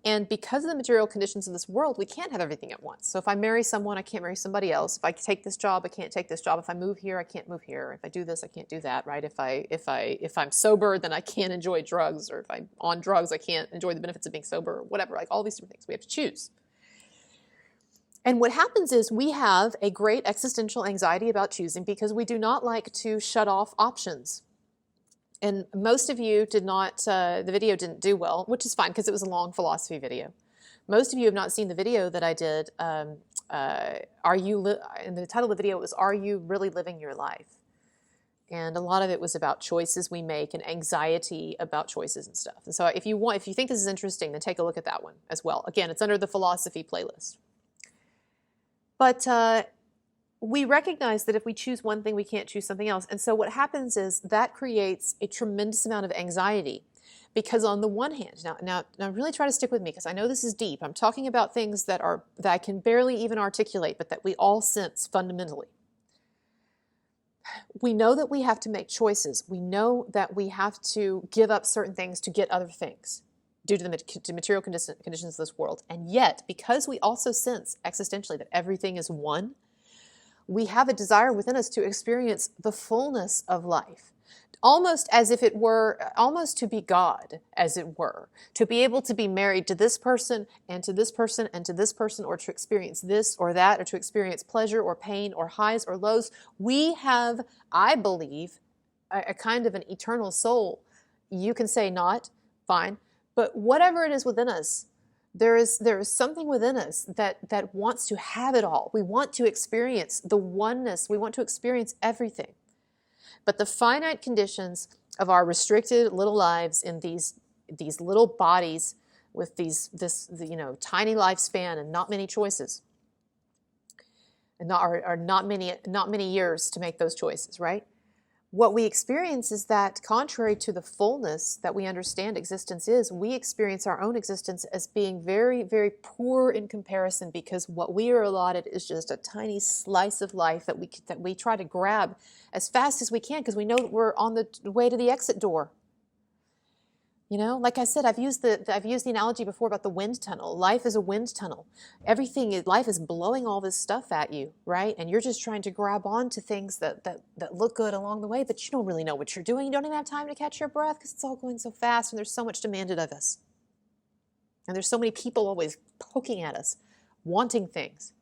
And because of the material conditions of this world, we can't have everything at once. So if I marry someone, I can't marry somebody else. If I take this job, I can't take this job. If I move here, I can't move here. If I do this, I can't do that, right? If I'm sober, then I can't enjoy drugs. Or if I'm on drugs, I can't enjoy the benefits of being sober, or whatever. Like all these different things. We have to choose. And what happens is we have a great existential anxiety about choosing because we do not like to shut off options. And most of you did not, the video didn't do well, which is fine because it was a long philosophy video. Most of you have not seen the video that I did. And the title of the video was, Are You Really Living Your Life? And a lot of it was about choices we make and anxiety about choices and stuff. And so if you think this is interesting, then take a look at that one as well. Again, it's under the philosophy playlist. But we recognize that if we choose one thing, we can't choose something else. And so what happens is that creates a tremendous amount of anxiety. Because on the one hand, now really try to stick with me because I know this is deep. I'm talking about things that I can barely even articulate, but that we all sense fundamentally. We know that we have to make choices. We know that we have to give up certain things to get other things due to the material conditions of this world. And yet, because we also sense existentially that everything is one, we have a desire within us to experience the fullness of life, almost as if it were, almost to be God, as it were, to be able to be married to this person and to this person and to this person, or to experience this or that, or to experience pleasure or pain or highs or lows. We have, I believe, a kind of an eternal soul. You can say not, fine, but whatever it is within us, there is something within us that wants to have it all. We want to experience the oneness. We want to experience everything. But the finite conditions of our restricted little lives in these little bodies with this tiny lifespan and not many choices, and not many years to make those choices, right? What we experience is that contrary to the fullness that we understand existence is, we experience our own existence as being very, very poor in comparison, because what we are allotted is just a tiny slice of life that we try to grab as fast as we can because we know that we're on the way to the exit door. You know, like I said, I've used the analogy before about the wind tunnel. Life is a wind tunnel. Life is blowing all this stuff at you, right? And you're just trying to grab onto things that look good along the way, but you don't really know what you're doing. You don't even have time to catch your breath because it's all going so fast and there's so much demanded of us. And there's so many people always poking at us, wanting things.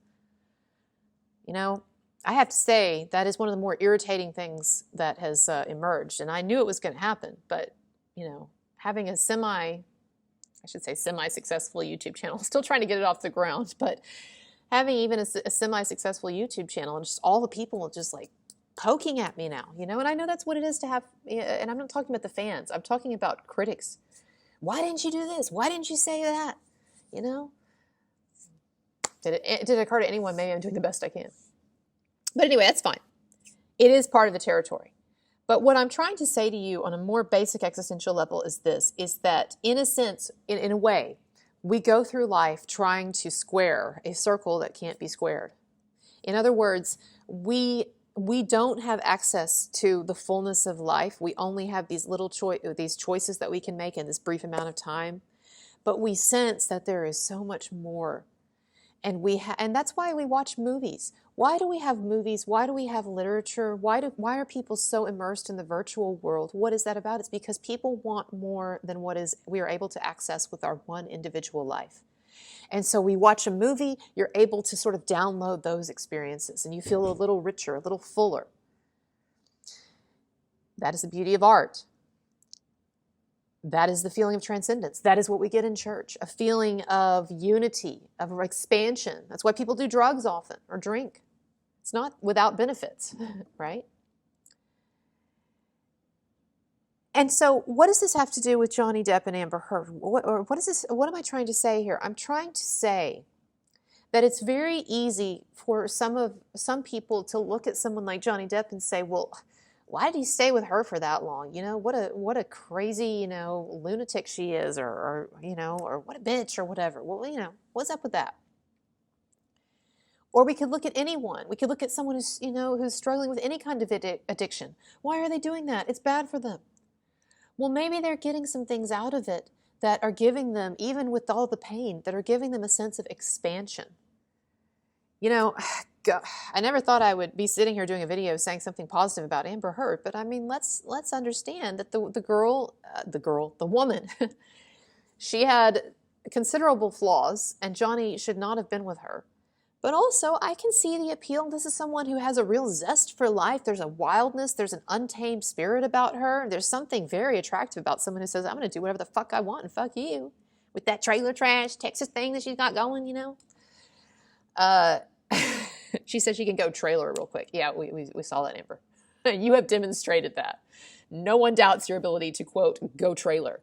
You know, I have to say that is one of the more irritating things that has emerged. And I knew it was going to happen, but, you know, having a semi-successful YouTube channel, still trying to get it off the ground, but having even a semi-successful YouTube channel and just all the people just like poking at me now, you know, and I know that's what it is to have, and I'm not talking about the fans, I'm talking about critics. Why didn't you do this? Why didn't you say that? You know? Did it occur to anyone? Maybe I'm doing the best I can. But anyway, that's fine. It is part of the territory. But what I'm trying to say to you on a more basic existential level is this, is that in a sense, in a way, we go through life trying to square a circle that can't be squared. In other words, we don't have access to the fullness of life. We only have these these choices that we can make in this brief amount of time. But we sense that there is so much more. And that's why we watch movies. Why do we have movies? Why do we have literature? Why are people so immersed in the virtual world? What is that about? It's because people want more than we are able to access with our one individual life. And so we watch a movie, you're able to sort of download those experiences and you feel a little richer, a little fuller. That is the beauty of art. That is the feeling of transcendence. That is what we get in church, a feeling of unity, of expansion. That's why people do drugs often or drink. It's not without benefits, right? And so what does this have to do with Johnny Depp and Amber Heard? What is this? What am I trying to say here? I'm trying to say that it's very easy for some people to look at someone like Johnny Depp and say, well, why did he stay with her for that long? You know, what a crazy, you know, lunatic she is, or what a bitch or whatever. Well, you know, what's up with that? Or we could look at anyone. We could look at someone who's struggling with any kind of addiction. Why are they doing that? It's bad for them. Well, maybe they're getting some things out of it that are giving them, even with all the pain, that are giving them a sense of expansion. You know, God, I never thought I would be sitting here doing a video saying something positive about Amber Heard, but I mean, let's understand that the woman, she had considerable flaws, and Johnny should not have been with her. But also, I can see the appeal. This is someone who has a real zest for life. There's a wildness. There's an untamed spirit about her. There's something very attractive about someone who says, I'm going to do whatever the fuck I want and fuck you. With that trailer trash Texas thing that she's got going, you know. She said she can go trailer real quick. Yeah, we saw that, Amber. You have demonstrated that. No one doubts your ability to, quote, go trailer.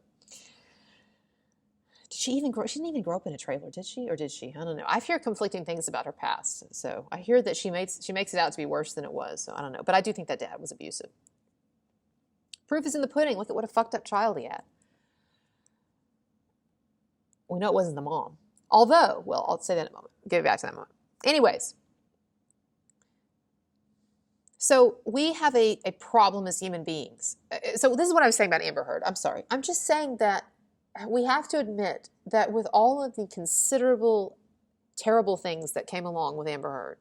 She didn't even grow up in a trailer, did she? Or did she? I don't know. I hear conflicting things about her past. So I hear that she makes it out to be worse than it was. So I don't know. But I do think that dad was abusive. Proof is in the pudding. Look at what a fucked up child he had. We know it wasn't the mom. Although, well, I'll say that in a moment. Get back to that moment. Anyways. So we have a problem as human beings. So this is what I was saying about Amber Heard. I'm sorry. I'm just saying that we have to admit that with all of the considerable, terrible things that came along with Amber Heard,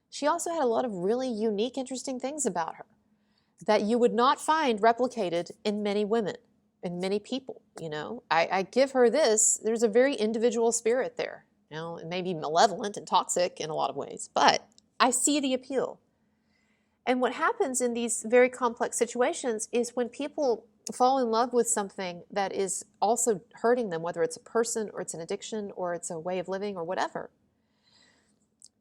she also had a lot of really unique, interesting things about her that you would not find replicated in many women, in many people, you know. I give her this. There's a very individual spirit there. You know, it may be malevolent and toxic in a lot of ways, but I see the appeal. And what happens in these very complex situations is when people fall in love with something that is also hurting them, whether it's a person or it's an addiction or it's a way of living or whatever.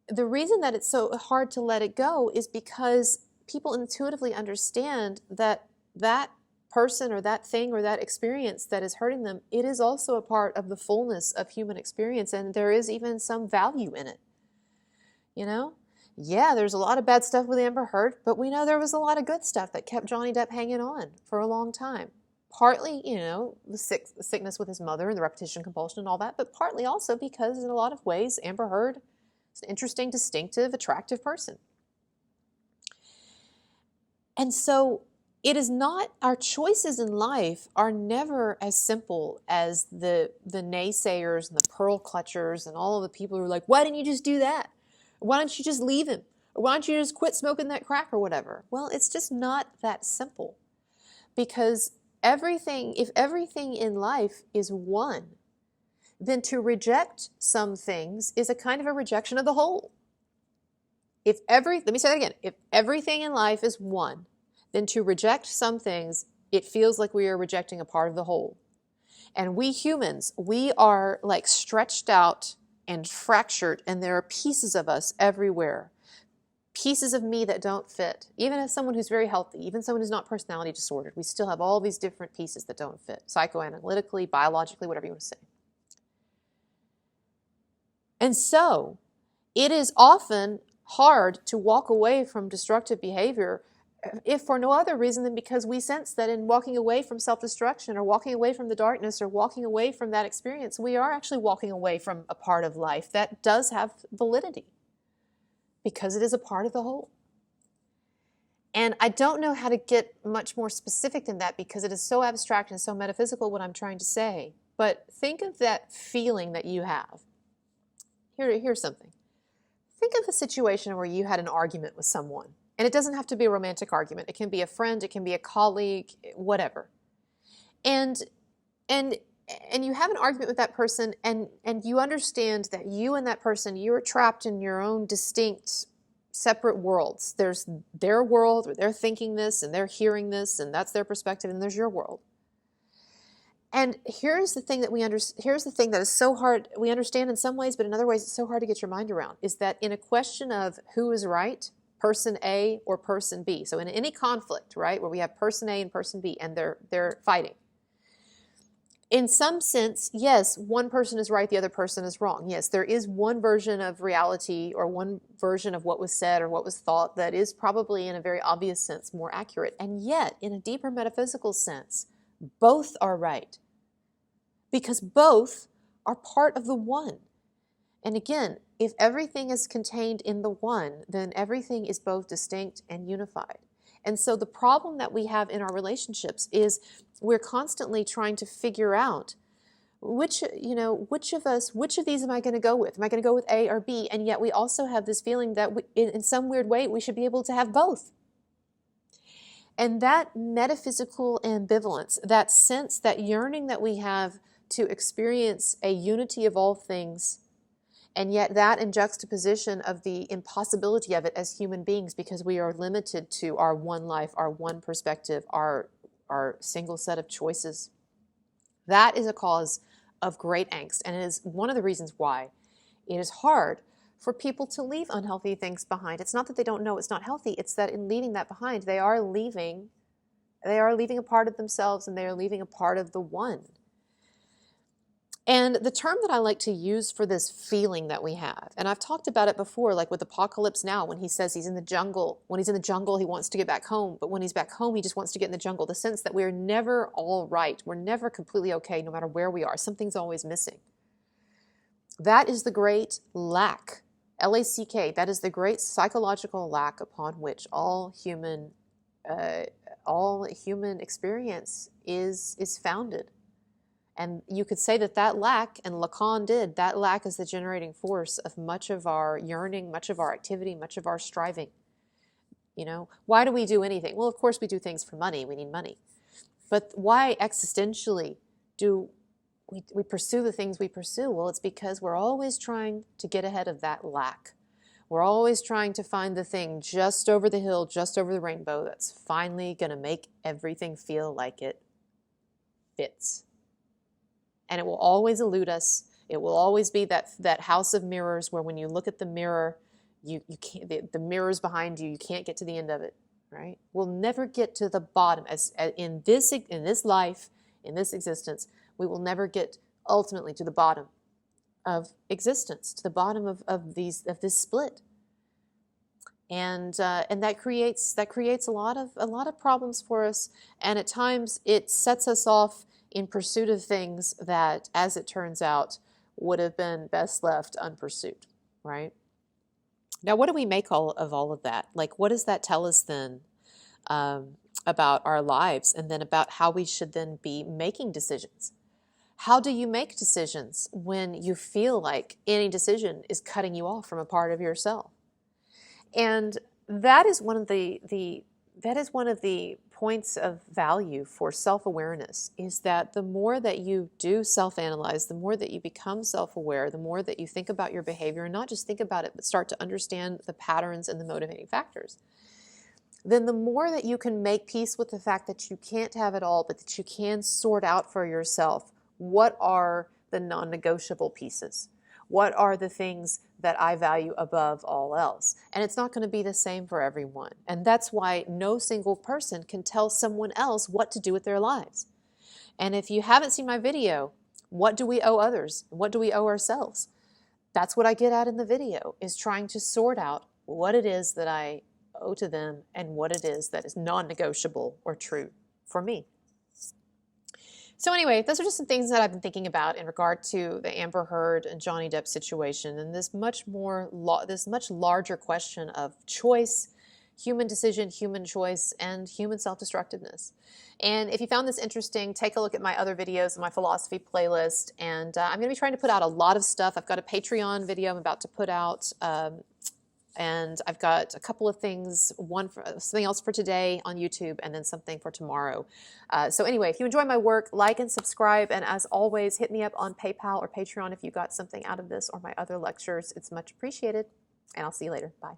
The reason that it's so hard to let it go is because people intuitively understand that that person or that thing or that experience that is hurting them, it is also a part of the fullness of human experience, and there is even some value in it. You know? Yeah, there's a lot of bad stuff with Amber Heard, but we know there was a lot of good stuff that kept Johnny Depp hanging on for a long time. Partly, you know, the sickness with his mother and the repetition compulsion and all that, but partly also because in a lot of ways, Amber Heard is an interesting, distinctive, attractive person. And so it is not, our choices in life are never as simple as the naysayers and the pearl clutchers and all of the people who are like, why didn't you just do that? Why don't you just leave him? Or why don't you just quit smoking that crack or whatever? Well, it's just not that simple. Because if everything in life is one, then to reject some things is a kind of a rejection of the whole. Let me say that again. If everything in life is one, then to reject some things, it feels like we are rejecting a part of the whole. And we humans, we are like stretched out and fractured, and there are pieces of us everywhere. Pieces of me that don't fit. Even as someone who's very healthy, even someone who's not personality disordered, we still have all these different pieces that don't fit. Psychoanalytically, biologically, whatever you want to say. And so, it is often hard to walk away from destructive behavior if for no other reason than because we sense that in walking away from self-destruction or walking away from the darkness or walking away from that experience, we are actually walking away from a part of life that does have validity because it is a part of the whole. And I don't know how to get much more specific than that because it is so abstract and so metaphysical what I'm trying to say. But think of that feeling that you have. Here's something. Think of a situation where you had an argument with someone. And it doesn't have to be a romantic argument. It can be a friend, it can be a colleague, whatever. And you have an argument with that person, and you understand that you and that person, you are trapped in your own distinct, separate worlds. There's their world, where they're thinking this, and they're hearing this, and that's their perspective, and there's your world. And here's the thing here's the thing that is so hard, we understand in some ways, but in other ways it's so hard to get your mind around, is that in a question of who is right, person A or person B. So in any conflict, right, where we have person A and person B and they're fighting. In some sense, yes, one person is right, the other person is wrong. Yes, there is one version of reality or one version of what was said or what was thought that is probably in a very obvious sense more accurate. And yet, in a deeper metaphysical sense, both are right. Because both are part of the one. And again, if everything is contained in the one, then everything is both distinct and unified. And so the problem that we have in our relationships is we're constantly trying to figure out which of these am I going to go with? Am I going to go with A or B? And yet we also have this feeling that in some weird way we should be able to have both. And that metaphysical ambivalence, that sense, that yearning that we have to experience a unity of all things, and yet that in juxtaposition of the impossibility of it as human beings, because we are limited to our one life, our one perspective, our single set of choices. That is a cause of great angst, and it is one of the reasons why it is hard for people to leave unhealthy things behind. It's not that they don't know it's not healthy, it's that in leaving that behind, they are leaving a part of themselves, and they are leaving a part of the one. And the term that I like to use for this feeling that we have, and I've talked about it before, like with Apocalypse Now, when he says he's in the jungle. When he's in the jungle, he wants to get back home. But when he's back home, he just wants to get in the jungle. The sense that we're never all right. We're never completely okay, no matter where we are. Something's always missing. That is the great lack, L-A-C-K, that is the great psychological lack upon which all human experience is founded. And you could say that lack, and Lacan did, that lack is the generating force of much of our yearning, much of our activity, much of our striving. Why do we do anything? Well, of course we do things for money. We need money. But why existentially do we pursue the things we pursue? Well, it's because we're always trying to get ahead of that lack. We're always trying to find the thing just over the hill, just over the rainbow, that's finally going to make everything feel like it fits. And it will always elude us. It will always be that house of mirrors where when you look at the mirror, you can't, the mirror's behind you, you can't get to the end of it, right? We'll never get to the bottom. As in this life, in this existence, we will never get ultimately to the bottom of existence, to the bottom of this split. And that creates a lot of problems for us, and at times it sets us off in pursuit of things that, as it turns out, would have been best left unpursued, right? Now, what do we make of all of that? Like, what does that tell us then about our lives, and then about how we should then be making decisions? How do you make decisions when you feel like any decision is cutting you off from a part of yourself? And that is one of the points of value for self-awareness, is that the more that you do self-analyze, the more that you become self-aware, the more that you think about your behavior, and not just think about it, but start to understand the patterns and the motivating factors, then the more that you can make peace with the fact that you can't have it all, but that you can sort out for yourself what are the non-negotiable pieces. What are the things that I value above all else? And it's not going to be the same for everyone. And that's why no single person can tell someone else what to do with their lives. And if you haven't seen my video, what do we owe others? What do we owe ourselves? That's what I get at in the video, is trying to sort out what it is that I owe to them and what it is that is non-negotiable or true for me. So anyway, those are just some things that I've been thinking about in regard to the Amber Heard and Johnny Depp situation, and this much larger question of choice, human decision, human choice, and human self-destructiveness. And if you found this interesting, take a look at my other videos in my philosophy playlist. And I'm going to be trying to put out a lot of stuff. I've got a Patreon video I'm about to put out. And I've got a couple of things, something else for today on YouTube, and then something for tomorrow. So anyway, if you enjoy my work, like and subscribe. And as always, hit me up on PayPal or Patreon if you got something out of this or my other lectures. It's much appreciated. And I'll see you later. Bye.